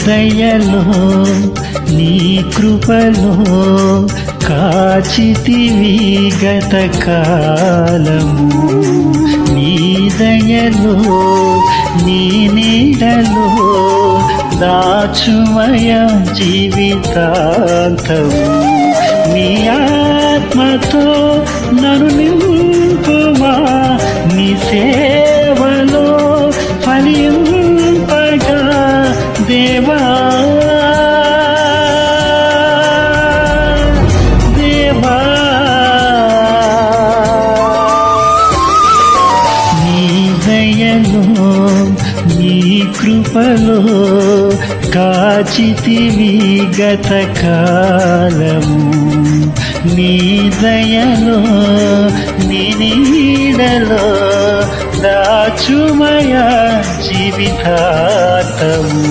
దయలో నీ కృపలో కాచితివి గత కాలము, నీ దయలో నీ నీడలో దాచుమయ జీవితాంతము, నీ ఆత్మతో నన్ను నింపుమా, నీ సేవలో ఫలింపగా దేవా దేవా. నీ దయలో నీ కృపలో కాచితివి గత కాలము, నీ దయలో నీ నీడలో దాచుమయ జీవితాంతము.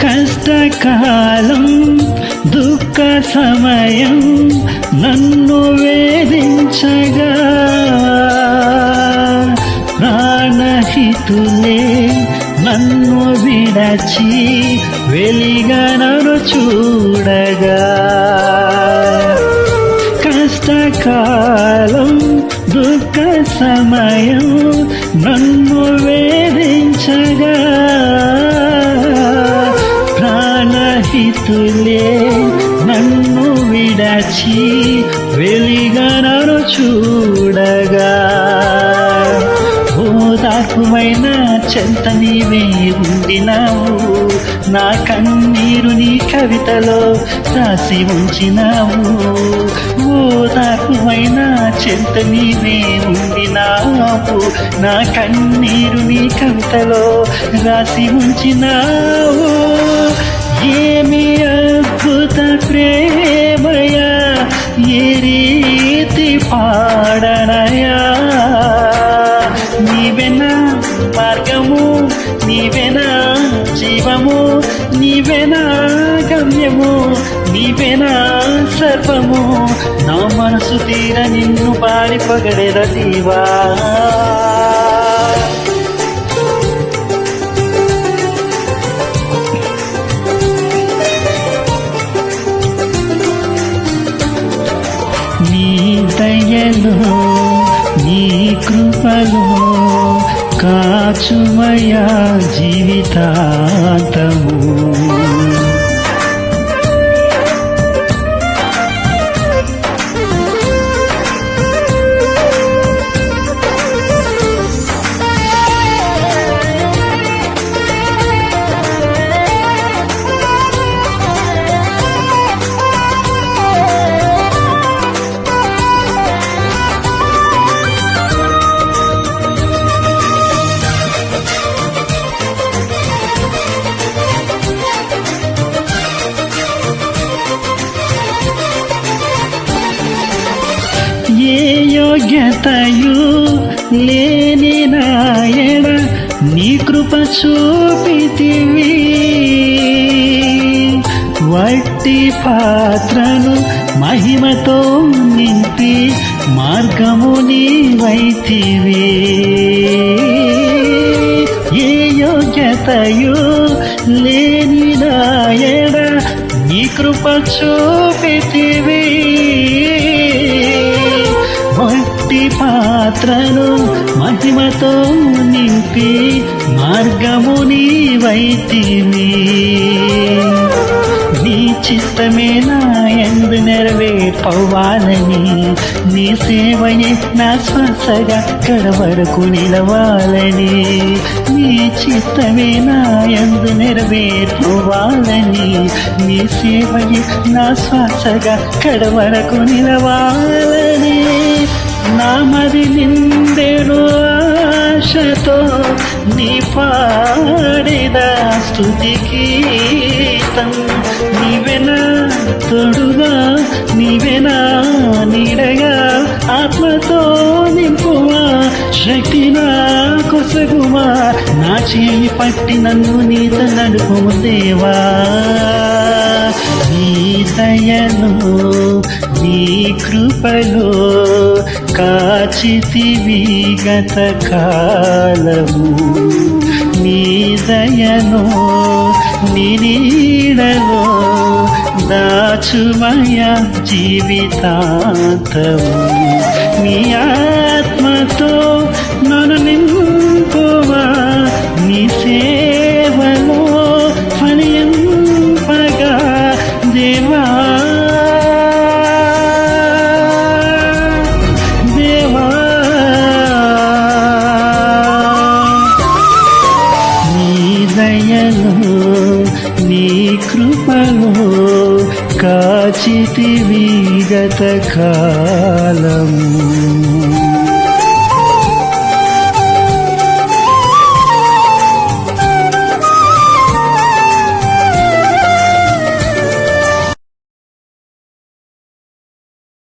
కష్టకాలం దుఃఖ సమయం నన్ను వేధించగా, ప్రాణహితులే నన్ను విడచి వెలిగనను చూడగా, కష్టకాలం దుఃఖ సమయం నన్ను వేధించగా, ప్రాణహితులే నన్ను విడచి వెలిగనను చూడగా, ఓదార్పుమైన చెంత నీవే ఉండినావు, నా కన్నీరు నీ కవితలో రాసి ఉంచినావు, ఓదార్పుమైన చెంత నీవే ఉండినావు, నా కన్నీరు నీ కవితలో రాసి ఉంచినావు. ఏమి అద్భుత ప్రేమయా, ఏ రీతి పాడనయా, నీవెనా మార్గము, నీవెనా జీవము, నీవెనా గమ్యము, నీవెనా సర్వము, నా మనసు తీర నిన్ను పాడి పొగడెద దేవా. నీ దయలో నీ కృపలో కాచుమయ జీవితాంతము, ఏ యోగ్యతయు లేని నాయన నీ కృప చూపితివి, వట్టి పాత్రను మహిమతో నింపి మార్గము నీవైతివి. ఏ యోగ్యతయు లేని నాయన నీ కృప చూపితివి, వట్టి పాత్రను మహిమతో నింపి మార్గము నీవైతివి. నీ చిత్తమే నా యందు నెరవేర్పవ్వాలని, నీ సేవయే నా శ్వాసగా కడవరకు నిలవాలని, నీ చిత్తమే నా యందు నెరవేర్పవ్వాలని, నీ సేవయే నా శ్వాసగా కడవరకు నిలవాలని. ఆశతో నీ పాడేదా స్తుతి గీతం. నీవెనా తోడుగా, నీవెనా నీడగా, ఆత్మతో నింపుమా, శక్తి నా కొసగుమా, నా చేయి పట్టి నన్ను నీతో నడుపుము దేవా. నీ దయలో నీ కృపలో కాచితివి గత కాలము, నీ దయలో నీ నీడలో దాచుమయ జీవితాంతము. నీ ఆత్మతో నన్ను నింపుమా, నీ సేవలో ఫలింపగా దేవా. దేవా నీ దయలో నీ కృపలో కాచితివి గత కాలము.